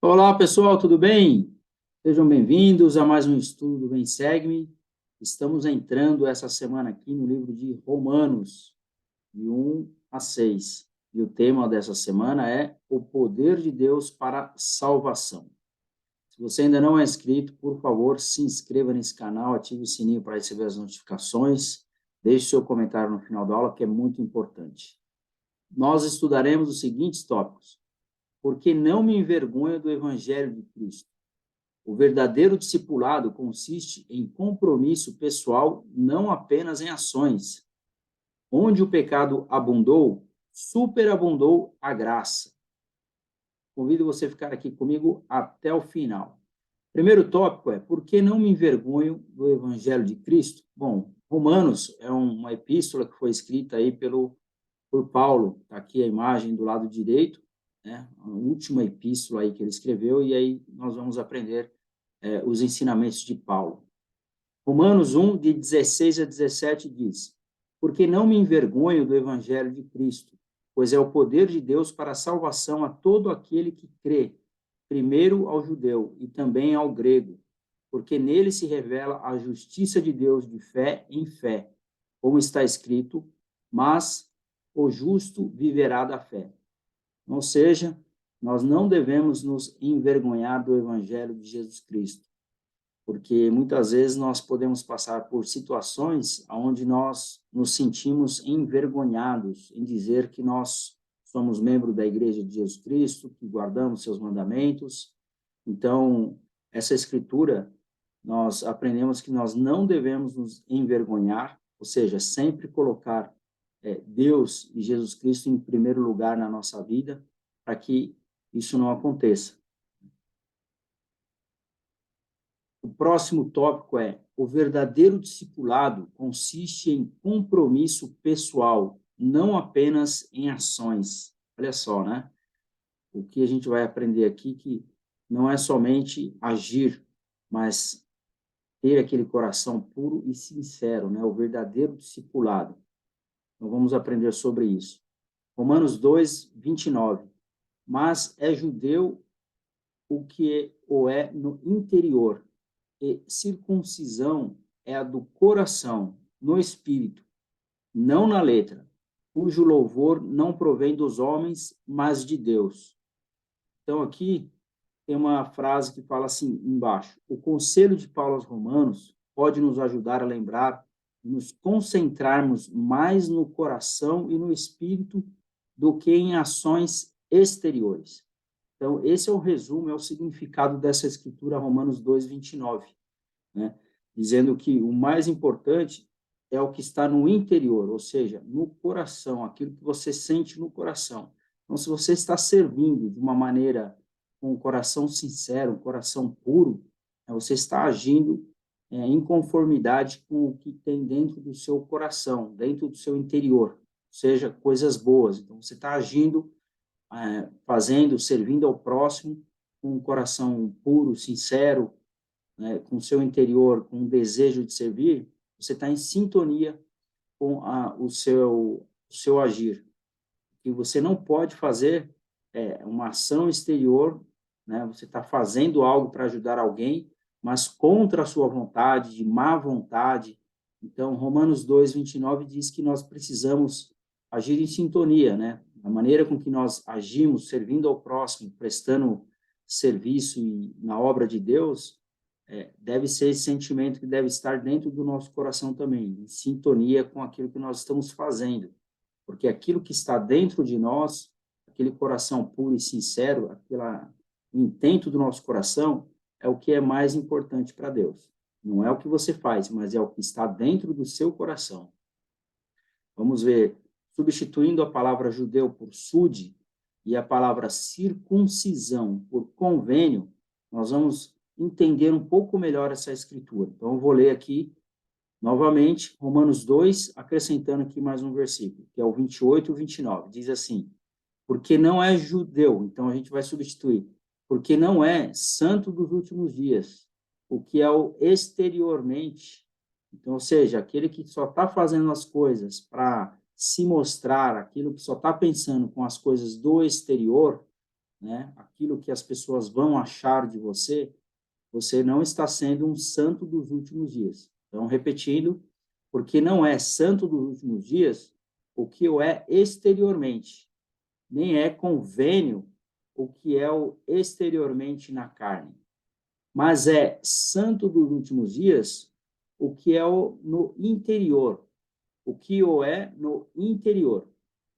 Olá, pessoal, tudo bem? Sejam bem-vindos a mais um estudo do Vem Segue-me. Estamos entrando essa semana aqui no livro de Romanos, de 1 a 6. E o tema dessa semana é o poder de Deus para a salvação. Se você ainda não é inscrito, por favor, se inscreva nesse canal, ative o sininho para receber as notificações, deixe seu comentário no final da aula, que é muito importante. Nós estudaremos os seguintes tópicos: porque não me envergonho do Evangelho de Cristo. O verdadeiro discipulado consiste em compromisso pessoal, não apenas em ações. Onde o pecado abundou, superabundou a graça. Convido você a ficar aqui comigo até o final. Primeiro tópico é: por que não me envergonho do Evangelho de Cristo? Bom, Romanos é uma epístola que foi escrita aí por Paulo. Está aqui a imagem do lado direito, né? A última epístola aí que ele escreveu, e aí nós vamos aprender os ensinamentos de Paulo. Romanos 1, de 16 a 17 diz: porque não me envergonho do Evangelho de Cristo, pois é o poder de Deus para a salvação a todo aquele que crê, primeiro ao judeu e também ao grego, porque nele se revela a justiça de Deus de fé em fé, como está escrito: mas o justo viverá da fé. Ou seja, nós não devemos nos envergonhar do Evangelho de Jesus Cristo, porque muitas vezes nós podemos passar por situações onde nós nos sentimos envergonhados em dizer que nós somos membros da Igreja de Jesus Cristo, que guardamos seus mandamentos. Então, essa escritura, nós aprendemos que nós não devemos nos envergonhar, ou seja, sempre colocar Deus e Jesus Cristo em primeiro lugar na nossa vida, para que isso não aconteça. O próximo tópico é: o verdadeiro discipulado consiste em compromisso pessoal, não apenas em ações. Olha só, né? O que a gente vai aprender aqui que não é somente agir, mas ter aquele coração puro e sincero, né? O verdadeiro discipulado. Então vamos aprender sobre isso. Romanos 2, 29. Mas é judeu o que o é no interior, e circuncisão é a do coração, no espírito, não na letra, cujo louvor não provém dos homens, mas de Deus. Então, aqui tem uma frase que fala assim embaixo: o conselho de Paulo aos Romanos pode nos ajudar a lembrar e nos concentrarmos mais no coração e no espírito do que em ações exteriores. Então, esse é o resumo, é o significado dessa escritura, Romanos 2, 29, né? Dizendo que o mais importante é o que está no interior, ou seja, no coração, aquilo que você sente no coração. Então, se você está servindo de uma maneira com um coração sincero, um coração puro, você está agindo em conformidade com o que tem dentro do seu coração, dentro do seu interior, ou seja, coisas boas. Então, você está agindo, fazendo, servindo ao próximo com um coração puro, sincero, né, com o seu interior, com o desejo de servir, você está em sintonia com o seu agir. O que você não pode fazer é uma ação exterior, né, você está fazendo algo para ajudar alguém, mas contra a sua vontade, de má vontade. Então, Romanos 2, 29 diz que nós precisamos agir em sintonia, né? A maneira com que nós agimos, servindo ao próximo, prestando serviço na obra de Deus, deve ser esse sentimento que deve estar dentro do nosso coração também, em sintonia com aquilo que nós estamos fazendo, porque aquilo que está dentro de nós, aquele coração puro e sincero, o intento do nosso coração, é o que é mais importante para Deus. Não é o que você faz, mas é o que está dentro do seu coração. Vamos ver, substituindo a palavra judeu por sud e a palavra circuncisão por convênio, nós vamos entender um pouco melhor essa escritura. Então, eu vou ler aqui novamente Romanos 2, acrescentando aqui mais um versículo, que é o 28 e o 29. Diz assim: porque não é judeu, então a gente vai substituir, porque não é santo dos últimos dias, o que é o exteriormente. Então, ou seja, aquele que só está fazendo as coisas para se mostrar, aquilo que só está pensando com as coisas do exterior, né, aquilo que as pessoas vão achar de você, você não está sendo um santo dos últimos dias. Então, repetindo, porque não é santo dos últimos dias o que o é exteriormente, nem é convênio o que é o exteriormente na carne, mas é santo dos últimos dias o que é o no interior, o que o é no interior.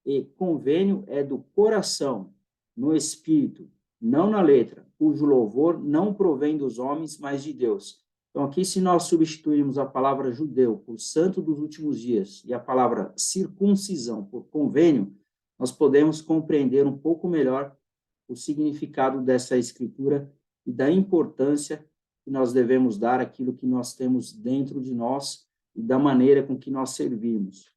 E convênio é do coração, no espírito, não na letra, cujo louvor não provém dos homens, mas de Deus. Então, aqui, se nós substituirmos a palavra judeu por santo dos últimos dias e a palavra circuncisão por convênio, nós podemos compreender um pouco melhor o significado dessa escritura e da importância que nós devemos dar àquilo que nós temos dentro de nós e da maneira com que nós servimos.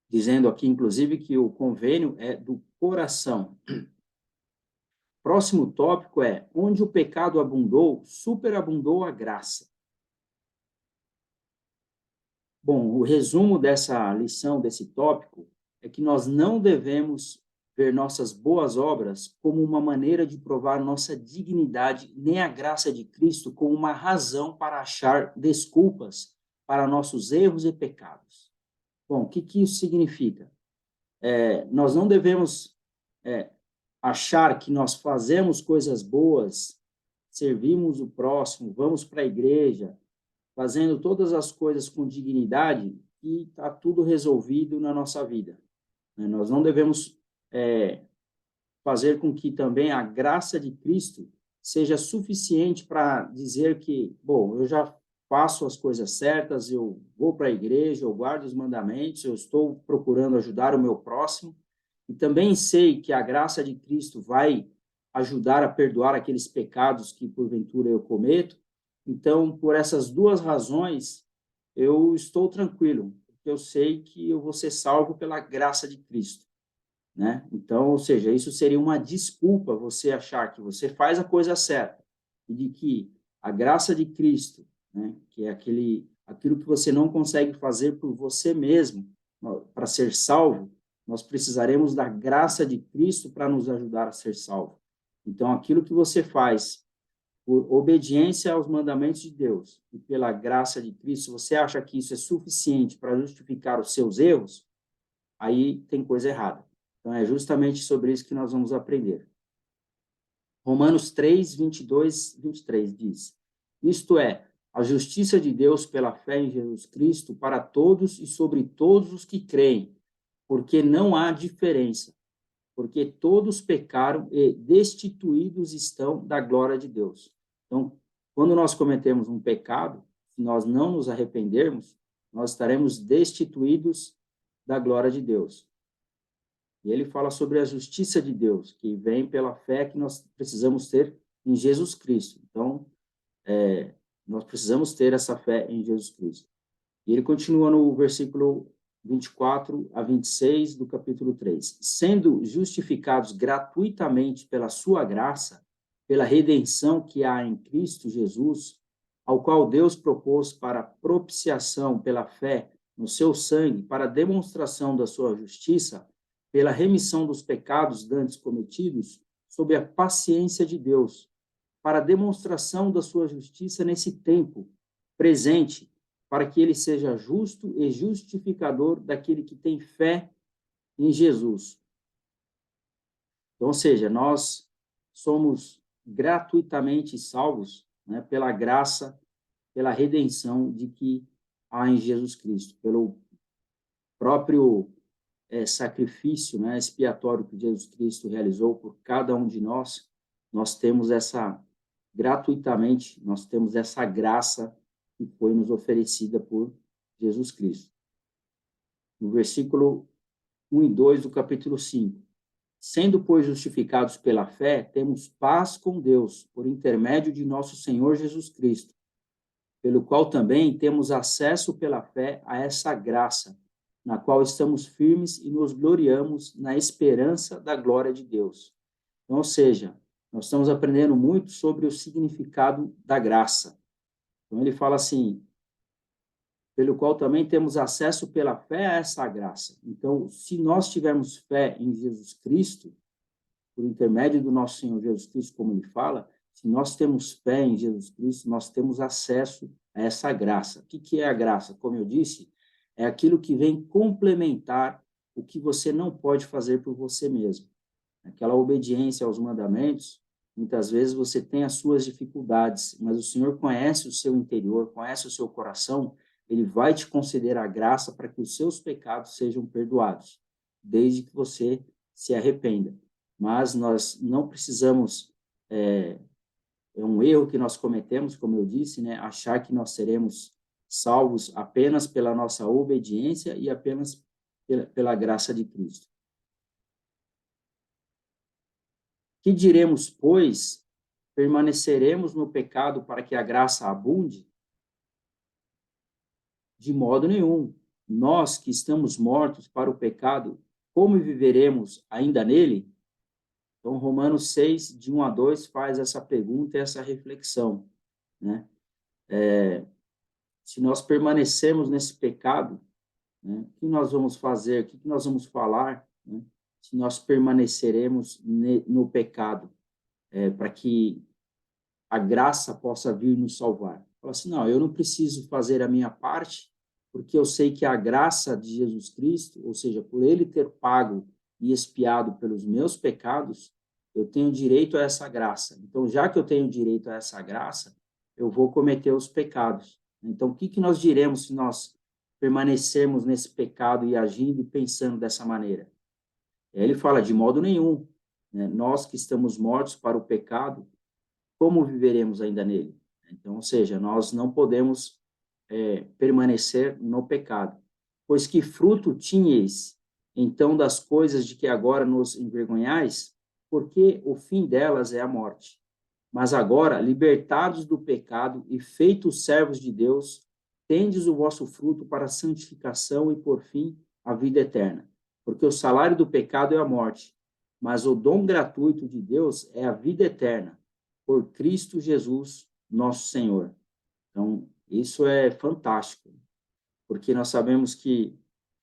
Dizendo aqui, inclusive, que o convênio é do coração. Próximo tópico é: onde o pecado abundou, superabundou a graça. Bom, o resumo dessa lição, desse tópico, é que nós não devemos ver nossas boas obras como uma maneira de provar nossa dignidade, nem a graça de Cristo como uma razão para achar desculpas para nossos erros e pecados. Bom, o que isso significa? Nós não devemos achar que nós fazemos coisas boas, servimos o próximo, vamos para a igreja, fazendo todas as coisas com dignidade e está tudo resolvido na nossa vida. Nós não devemos fazer com que também a graça de Cristo seja suficiente para dizer que, bom, eu já faço as coisas certas, eu vou para a igreja, eu guardo os mandamentos, eu estou procurando ajudar o meu próximo, e também sei que a graça de Cristo vai ajudar a perdoar aqueles pecados que porventura eu cometo. Então, por essas duas razões, eu estou tranquilo, porque eu sei que eu vou ser salvo pela graça de Cristo, né? Então, ou seja, isso seria uma desculpa você achar que você faz a coisa certa e de que a graça de Cristo, né, que é aquilo que você não consegue fazer por você mesmo para ser salvo, nós precisaremos da graça de Cristo para nos ajudar a ser salvo. Então, aquilo que você faz por obediência aos mandamentos de Deus e pela graça de Cristo, você acha que isso é suficiente para justificar os seus erros, aí tem coisa errada. Então, é justamente sobre isso que nós vamos aprender. Romanos 3, 22, 23 diz: isto é, a justiça de Deus pela fé em Jesus Cristo para todos e sobre todos os que creem, porque não há diferença, porque todos pecaram e destituídos estão da glória de Deus. Então, quando nós cometemos um pecado, se nós não nos arrependermos, nós estaremos destituídos da glória de Deus. E ele fala sobre a justiça de Deus, que vem pela fé que nós precisamos ter em Jesus Cristo. Então, nós precisamos ter essa fé em Jesus Cristo. E ele continua no versículo 24 a 26 do capítulo 3. Sendo justificados gratuitamente pela sua graça, pela redenção que há em Cristo Jesus, ao qual Deus propôs para propiciação pela fé no seu sangue, para demonstração da sua justiça, pela remissão dos pecados dantes cometidos, sob a paciência de Deus, para demonstração da sua justiça nesse tempo presente, para que ele seja justo e justificador daquele que tem fé em Jesus. Então, ou seja, nós somos gratuitamente salvos, né, pela graça, pela redenção de que há em Jesus Cristo, pelo próprio sacrifício, né, expiatório que Jesus Cristo realizou por cada um de nós. Nós temos gratuitamente, nós temos essa graça que foi nos oferecida por Jesus Cristo. No versículo 1 e 2 do capítulo 5. Sendo, pois, justificados pela fé, temos paz com Deus, por intermédio de nosso Senhor Jesus Cristo, pelo qual também temos acesso pela fé a essa graça, na qual estamos firmes e nos gloriamos na esperança da glória de Deus. Então, ou seja, nós estamos aprendendo muito sobre o significado da graça. Então, ele fala assim, pelo qual também temos acesso pela fé a essa graça. Então, se nós tivermos fé em Jesus Cristo, por intermédio do nosso Senhor Jesus Cristo, como ele fala, se nós temos fé em Jesus Cristo, nós temos acesso a essa graça. O que é a graça? Como eu disse, é aquilo que vem complementar o que você não pode fazer por você mesmo. Aquela obediência aos mandamentos, muitas vezes você tem as suas dificuldades, mas o Senhor conhece o seu interior, conhece o seu coração, ele vai te conceder a graça para que os seus pecados sejam perdoados, desde que você se arrependa. Mas nós não precisamos, é um erro que nós cometemos, como eu disse, né, achar que nós seremos salvos apenas pela nossa obediência e apenas pela graça de Cristo. Que diremos, pois? Permaneceremos no pecado para que a graça abunde? De modo nenhum. Nós que estamos mortos para o pecado, como viveremos ainda nele? Então, Romanos 6, de 1 a 2, faz essa pergunta e essa reflexão, né? Se nós permanecemos nesse pecado, né, o que nós vamos fazer? O que nós vamos falar, né, se nós permaneceremos no pecado, para que a graça possa vir nos salvar? Fala assim, não, eu não preciso fazer a minha parte, porque eu sei que a graça de Jesus Cristo, ou seja, por ele ter pago e expiado pelos meus pecados, eu tenho direito a essa graça. Então, já que eu tenho direito a essa graça, eu vou cometer os pecados. Então, o que nós diremos se nós permanecermos nesse pecado e agindo e pensando dessa maneira? Ele fala, de modo nenhum, né? Nós que estamos mortos para o pecado, como viveremos ainda nele? Então, ou seja, nós não podemos permanecer no pecado. Pois que fruto tinhais, então, das coisas de que agora nos envergonhais? Porque o fim delas é a morte. Mas agora, libertados do pecado e feitos servos de Deus, tendes o vosso fruto para a santificação e, por fim, a vida eterna. Porque o salário do pecado é a morte, mas o dom gratuito de Deus é a vida eterna, por Cristo Jesus, nosso Senhor. Então, isso é fantástico, porque nós sabemos que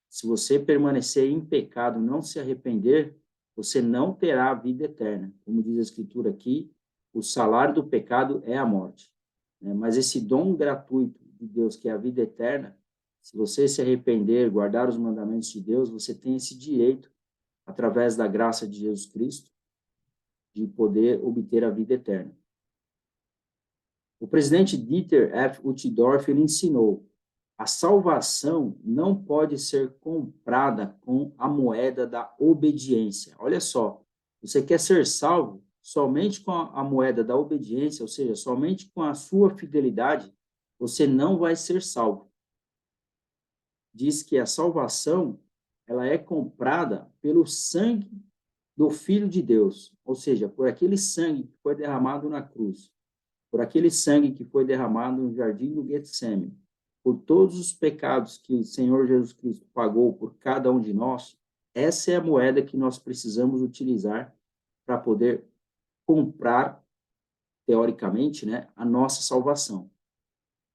se você permanecer em pecado, não se arrepender, você não terá a vida eterna. Como diz a Escritura aqui, o salário do pecado é a morte, né? Mas esse dom gratuito de Deus, que é a vida eterna, se você se arrepender, guardar os mandamentos de Deus, você tem esse direito, através da graça de Jesus Cristo, de poder obter a vida eterna. O presidente Dieter F. Uchtdorf ele ensinou: a salvação não pode ser comprada com a moeda da obediência. Olha só, você quer ser salvo somente com a moeda da obediência, ou seja, somente com a sua fidelidade, você não vai ser salvo. Diz que a salvação ela é comprada pelo sangue do Filho de Deus, ou seja, por aquele sangue que foi derramado na cruz, por aquele sangue que foi derramado no jardim do Getsemane, por todos os pecados que o Senhor Jesus Cristo pagou por cada um de nós, essa é a moeda que nós precisamos utilizar para poder comprar, teoricamente, né, a nossa salvação,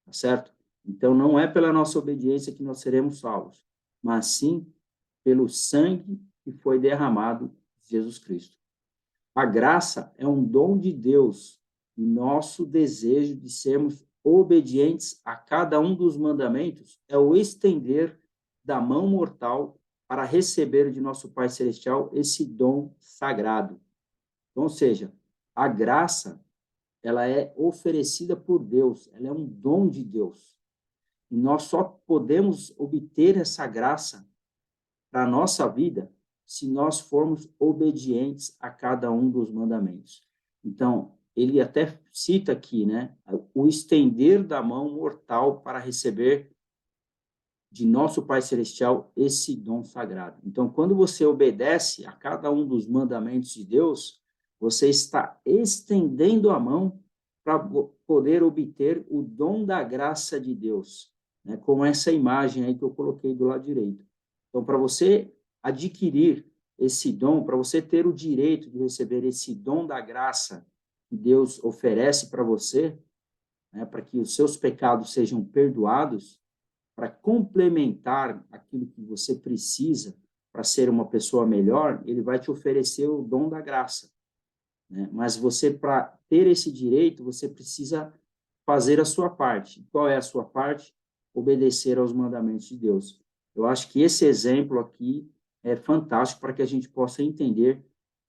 tá certo? Então, não é pela nossa obediência que nós seremos salvos, mas sim pelo sangue que foi derramado de Jesus Cristo. A graça é um dom de Deus e nosso desejo de sermos obedientes a cada um dos mandamentos é o estender da mão mortal para receber de nosso Pai Celestial esse dom sagrado. Então, ou seja, a graça, ela é oferecida por Deus, ela é um dom de Deus. E nós só podemos obter essa graça para a nossa vida se nós formos obedientes a cada um dos mandamentos. Então, ele até cita aqui, né, o estender da mão mortal para receber de nosso Pai Celestial esse dom sagrado. Então, quando você obedece a cada um dos mandamentos de Deus, você está estendendo a mão para poder obter o dom da graça de Deus, né, como essa imagem aí que eu coloquei do lado direito. Então, para você adquirir esse dom, para você ter o direito de receber esse dom da graça que Deus oferece para você, né, para que os seus pecados sejam perdoados, para complementar aquilo que você precisa para ser uma pessoa melhor, ele vai te oferecer o dom da graça, né? Mas você, para ter esse direito, você precisa fazer a sua parte. Qual é a sua parte? Obedecer aos mandamentos de Deus. Eu acho que esse exemplo aqui é fantástico para que a gente possa entender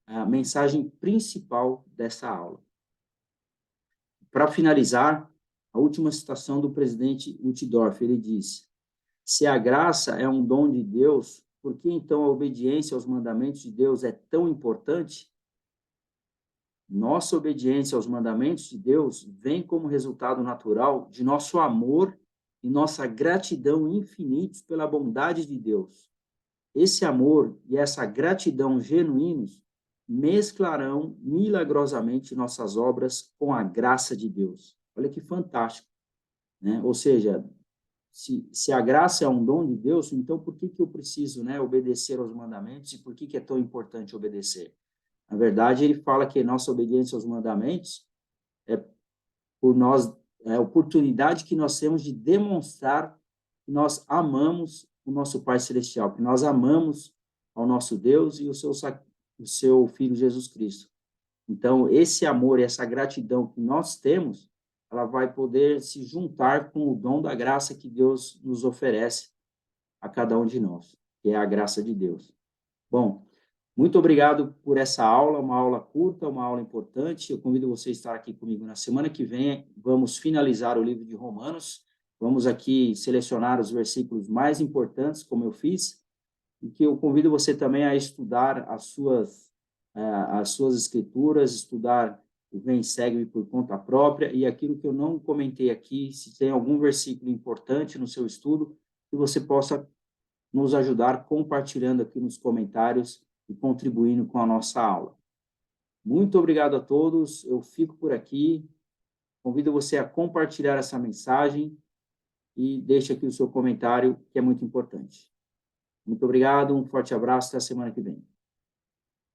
a mensagem principal dessa aula. Para finalizar, a última citação do presidente Uchtdorf, ele diz: se a graça é um dom de Deus, por que então a obediência aos mandamentos de Deus é tão importante? Nossa obediência aos mandamentos de Deus vem como resultado natural de nosso amor e nossa gratidão infinitos pela bondade de Deus. Esse amor e essa gratidão genuínos mesclarão milagrosamente nossas obras com a graça de Deus. Olha que fantástico, né? Ou seja, se a graça é um dom de Deus, então por que eu preciso, né, obedecer aos mandamentos e por que é tão importante obedecer? Na verdade, ele fala que nossa obediência aos mandamentos é por nós, é a oportunidade que nós temos de demonstrar que nós amamos o nosso Pai Celestial, que nós amamos ao nosso Deus e o seu Filho Jesus Cristo. Então, esse amor e essa gratidão que nós temos, ela vai poder se juntar com o dom da graça que Deus nos oferece a cada um de nós, que é a graça de Deus. Bom, muito obrigado por essa aula, uma aula curta, uma aula importante. Eu convido você a estar aqui comigo na semana que vem. Vamos finalizar o livro de Romanos. Vamos aqui selecionar os versículos mais importantes, como eu fiz, e que eu convido você também a estudar as suas escrituras, estudar o Vem Segue-me por conta própria, e aquilo que eu não comentei aqui, se tem algum versículo importante no seu estudo, que você possa nos ajudar compartilhando aqui nos comentários e contribuindo com a nossa aula. Muito obrigado a todos, eu fico por aqui, convido você a compartilhar essa mensagem e deixe aqui o seu comentário, que é muito importante. Muito obrigado, um forte abraço, até a semana que vem.